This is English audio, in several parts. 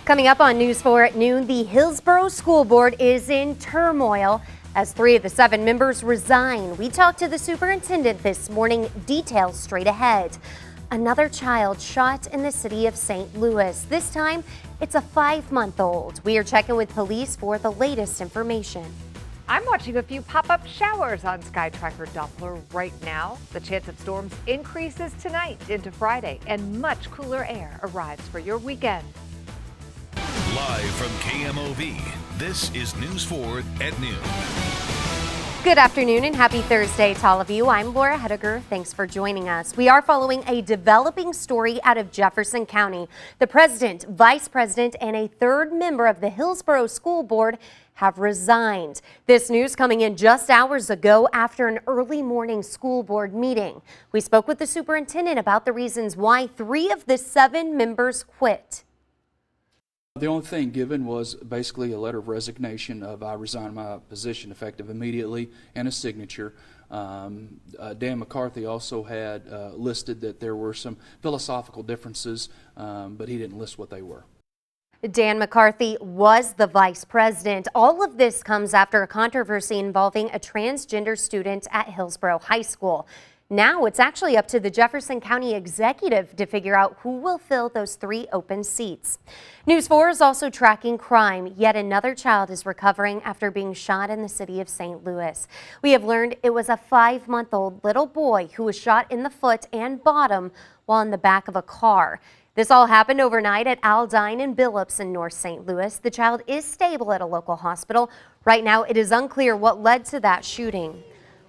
Coming up on News 4 at noon, the Hillsborough School Board is in turmoil as 3 of the 7 members resign. We talked to the superintendent this morning. Details straight ahead. Another child shot in the city of St. Louis. This time, it's a 5-month-old. We are checking with police for the latest information. I'm watching a few pop-up showers on Sky Tracker Doppler right now. The chance of storms increases tonight into Friday, and much cooler air arrives for your weekend. Live from KMOV, this is News 4 at noon. Good afternoon and happy Thursday to all of you. I'm Laura Hettiger. Thanks for joining us. We are following a developing story out of Jefferson County. The president, vice president, and a 3rd member of the Hillsborough School Board have resigned. This news coming in just hours ago after an early morning school board meeting. We spoke with the superintendent about the reasons why 3 of the 7 members quit. The only thing given was basically a letter of resignation of I resign my position effective immediately and a signature. Dan McCarthy also had listed that there were some philosophical differences, but he didn't list what they were. Dan McCarthy was the vice president. All of this comes after a controversy involving a transgender student at Hillsborough High School. Now it's actually up to the Jefferson County executive to figure out who will fill those 3 open seats. News 4 is also tracking crime. Yet another child is recovering after being shot in the city of St. Louis. We have learned it was a 5-month-old little boy who was shot in the foot and bottom while in the back of a car. This all happened overnight at Aldine and Billups in North St. Louis. The child is stable at a local hospital. Right now, it is unclear what led to that shooting.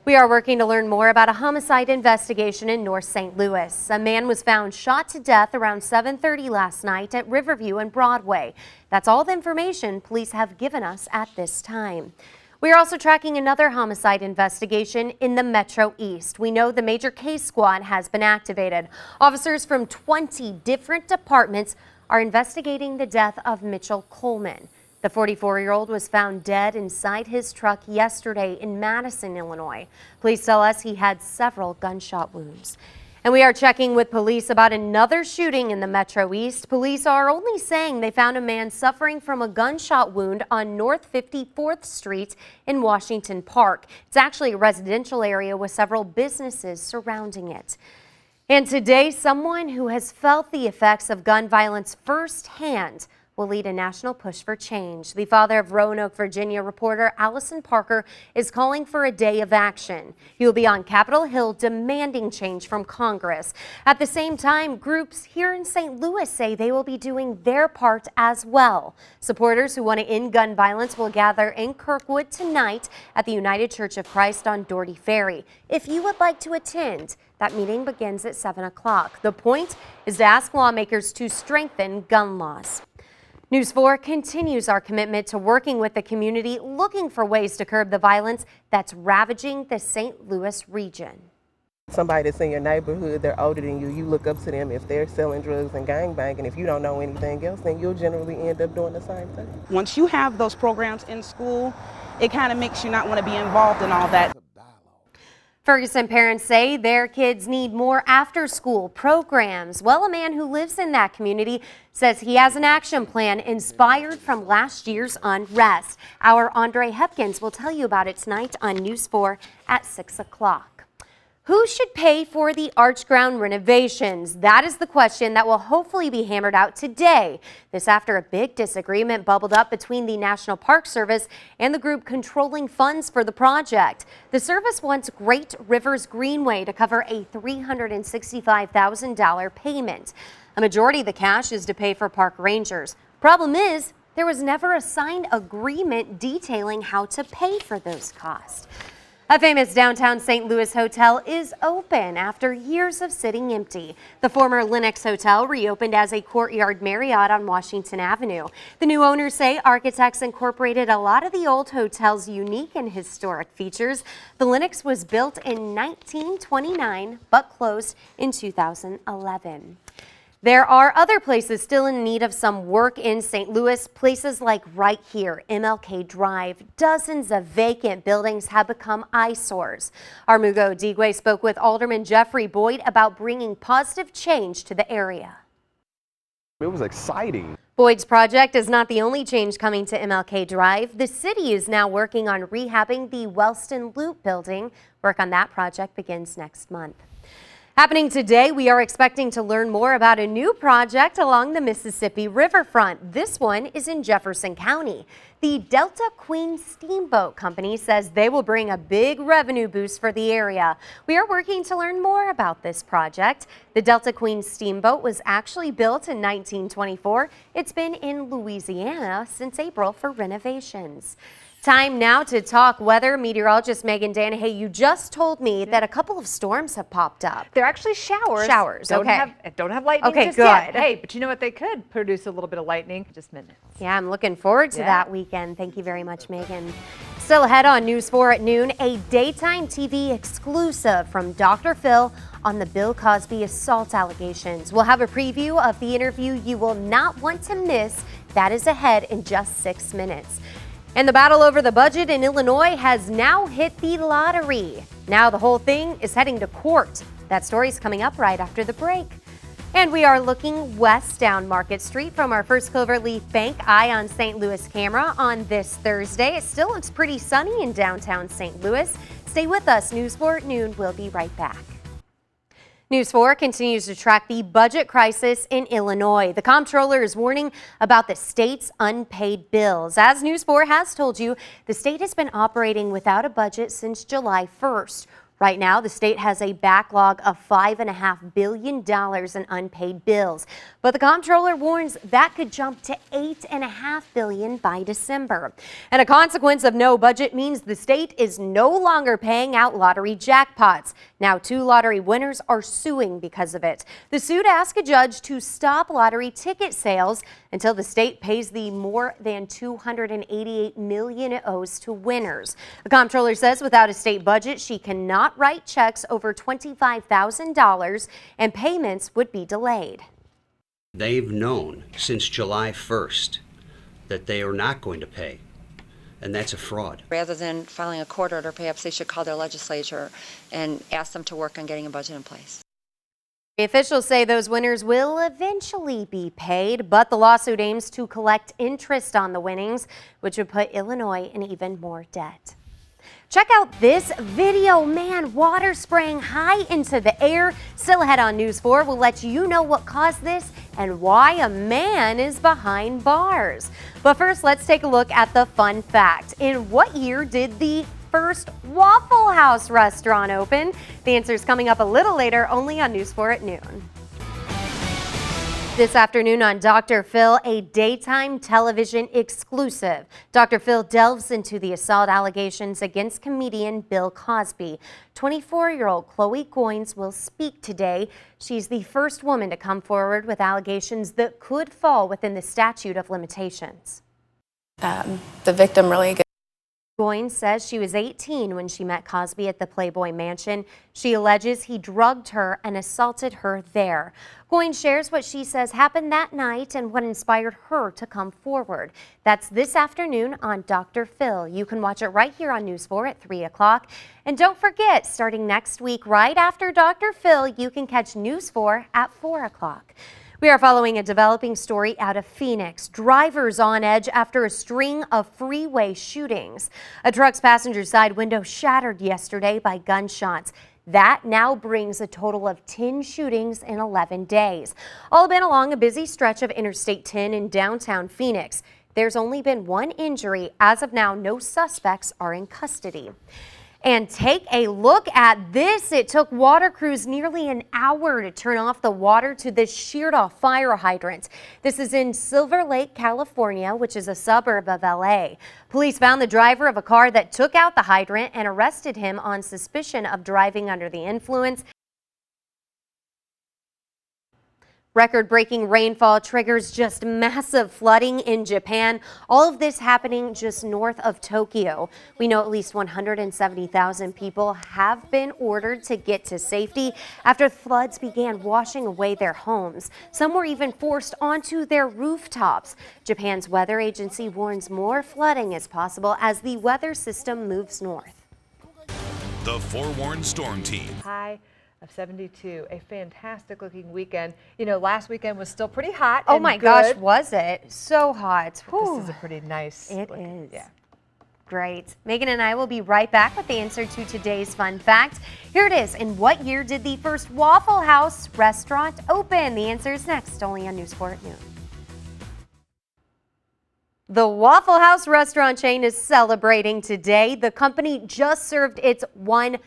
We are working to learn more about a homicide investigation in North St. Louis. A man was found shot to death around 7:30 last night at Riverview and Broadway. That's all the information police have given us at this time. We are also tracking another homicide investigation in the Metro East. We know the major case squad has been activated. Officers from 20 different departments are investigating the death of Mitchell Coleman. The 44-year-old was found dead inside his truck yesterday in Madison, Illinois. Police tell us he had several gunshot wounds. And we are checking with police about another shooting in the Metro East. Police are only saying they found a man suffering from a gunshot wound on North 54th Street in Washington Park. It's actually a residential area with several businesses surrounding it. And today, someone who has felt the effects of gun violence firsthand will lead a national push for change. The father of Roanoke, Virginia reporter Allison Parker is calling for a day of action. He will be on Capitol Hill demanding change from Congress. At the same time, groups here in St. Louis say they will be doing their part as well. Supporters who want to end gun violence will gather in Kirkwood tonight at the United Church of Christ on Doherty Ferry. If you would like to attend, that meeting begins at 7 o'clock. The point is to ask lawmakers to strengthen gun laws. News 4 continues our commitment to working with the community, looking for ways to curb the violence that's ravaging the St. Louis region. Somebody that's in your neighborhood, they're older than you, you look up to them if they're selling drugs and gangbanging. If you don't know anything else, then you'll generally end up doing the same thing. Once you have those programs in school, it kind of makes you not want to be involved in all that. Ferguson parents say their kids need more after-school programs. Well, a man who lives in that community says he has an action plan inspired from last year's unrest. Our Andre Hepkins will tell you about it tonight on News 4 at 6 o'clock. Who should pay for the arch ground renovations? That is the question that will hopefully be hammered out today. This after a big disagreement bubbled up between the National Park Service and the group controlling funds for the project. The service wants Great Rivers Greenway to cover a $365,000 payment. A majority of the cash is to pay for park rangers. Problem is, there was never a signed agreement detailing how to pay for those costs. A famous downtown St. Louis hotel is open after years of sitting empty. The former Lenox Hotel reopened as a Courtyard Marriott on Washington Avenue. The new owners say architects incorporated a lot of the old hotel's unique and historic features. The Lenox was built in 1929 but closed in 2011. There are other places still in need of some work in St. Louis, places like right here, MLK Drive. Dozens of vacant buildings have become eyesores. Armugo Digwe spoke with Alderman Jeffrey Boyd about bringing positive change to the area. It was exciting. Boyd's project is not the only change coming to MLK Drive. The city is now working on rehabbing the Wellston Loop building. Work on that project begins next month. Happening today, we are expecting to learn more about a new project along the Mississippi riverfront. This one is in Jefferson County. The Delta Queen Steamboat Company says they will bring a big revenue boost for the area. We are working to learn more about this project. The Delta Queen Steamboat was actually built in 1924. It's been in Louisiana since April for renovations. Time now to talk weather. Meteorologist Megan Danahay, you just told me that a couple of storms have popped up. They're actually showers. Don't have lightning okay, just good. yet. Hey, but you know what? They could produce a little bit of lightning in just minutes. Yeah, I'm looking forward to that weekend. Thank you very much, Megan. Still ahead on News 4 at noon, a daytime TV exclusive from Dr. Phil on the Bill Cosby assault allegations. We'll have a preview of the interview you will not want to miss. That is ahead in just 6 minutes. And the battle over the budget in Illinois has now hit the lottery. Now the whole thing is heading to court. That story's coming up right after the break. And we are looking west down Market Street from our First Cloverleaf Bank Eye on St. Louis camera on this Thursday. It still looks pretty sunny in downtown St. Louis. Stay with us. News 4 at noon. We'll be right back. News 4 continues to track the budget crisis in Illinois. The comptroller is warning about the state's unpaid bills. As News 4 has told you, the state has been operating without a budget since July 1st. Right now, the state has a backlog of $5.5 billion in unpaid bills. But the comptroller warns that could jump to $8.5 billion by December. And a consequence of no budget means the state is no longer paying out lottery jackpots. Now, 2 lottery winners are suing because of it. The suit asks a judge to stop lottery ticket sales until the state pays the more than $288 million it owes to winners. The comptroller says without a state budget, she cannot write checks over $25,000 and payments would be delayed. They've known since July 1st that they are not going to pay, and that's a fraud. Rather than filing a court order, perhaps they should call their legislature and ask them to work on getting a budget in place. Officials say those winners will eventually be paid, but the lawsuit aims to collect interest on the winnings, which would put Illinois in even more debt. Check out this video. Man, water spraying high into the air. Still ahead on News 4, we'll let you know what caused this and why a man is behind bars. But first, let's take a look at the fun fact. In what year did the first Waffle House restaurant open? The answer is coming up a little later, only on News 4 at noon. This afternoon on Dr. Phil, a daytime television exclusive. Dr. Phil delves into the assault allegations against comedian Bill Cosby. 24-year-old Chloe Goins will speak today. She's the first woman to come forward with allegations that could fall within the statute of limitations. The victim really Goins says she was 18 when she met Cosby at the Playboy Mansion. She alleges he drugged her and assaulted her there. Goins shares what she says happened that night and what inspired her to come forward. That's this afternoon on Dr. Phil. You can watch it right here on News 4 at 3 o'clock. And don't forget, starting next week, right after Dr. Phil, you can catch News 4 at 4 o'clock. We are following a developing story out of Phoenix. Drivers on edge after a string of freeway shootings. A truck's passenger side window shattered yesterday by gunshots. That now brings a total of 10 shootings in 11 days. All been along a busy stretch of Interstate 10 in downtown Phoenix. There's only been 1 injury. As of now, no suspects are in custody. And take a look at this. It took water crews nearly an hour to turn off the water to this sheared off fire hydrant. This is in Silver Lake, California, which is a suburb of LA. Police found the driver of a car that took out the hydrant and arrested him on suspicion of driving under the influence. Record-breaking rainfall triggers just massive flooding in Japan. All of this happening just north of Tokyo. We know at least 170,000 people have been ordered to get to safety after floods began washing away their homes. Some were even forced onto their rooftops. Japan's weather agency warns more flooding is possible as the weather system moves north. The Forewarned Storm Team. High of 72. A fantastic looking weekend. You know, last weekend was still pretty hot. Oh and my good, gosh, was it? So hot. This is a pretty nice. It looking, is. Yeah. Great. Megan and I will be right back with the answer to today's fun fact. Here it is. In what year did the first Waffle House restaurant open? The answer is next, only on News 4 at noon. The Waffle House restaurant chain is celebrating today. The company just served its 1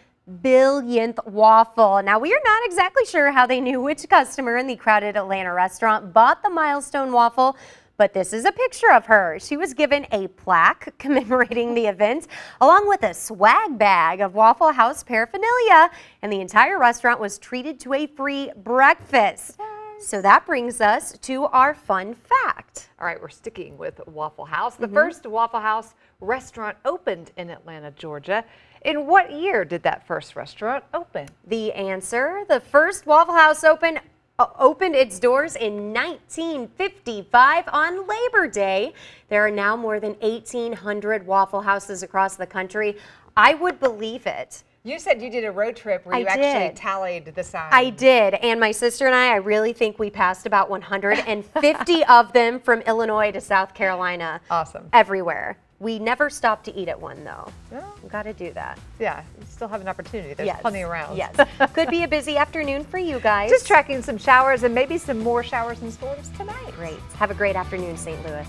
billionth waffle. Now, we are not exactly sure how they knew which customer in the crowded Atlanta restaurant bought the milestone waffle, but this is a picture of her. She was given a plaque commemorating the event, along with a swag bag of Waffle House paraphernalia, and the entire restaurant was treated to a free breakfast. So that brings us to our fun fact. All right, we're sticking with Waffle House. The first Waffle House restaurant opened in Atlanta, Georgia. In what year did that first restaurant open? The answer, the first Waffle House opened its doors in 1955 on Labor Day. There are now more than 1,800 Waffle Houses across the country. I would believe it. You said you did a road trip where you actually tallied the signs. I did, and my sister and I really think we passed about 150 of them from Illinois to South Carolina. Awesome. Everywhere. We never stopped to eat at one, though. Well, We've got to do that. yeah, you still have an opportunity. There's plenty around. Yes. Could be a busy afternoon for you guys. Just tracking some showers and maybe some more showers and storms tonight. Great. Have a great afternoon, St. Louis.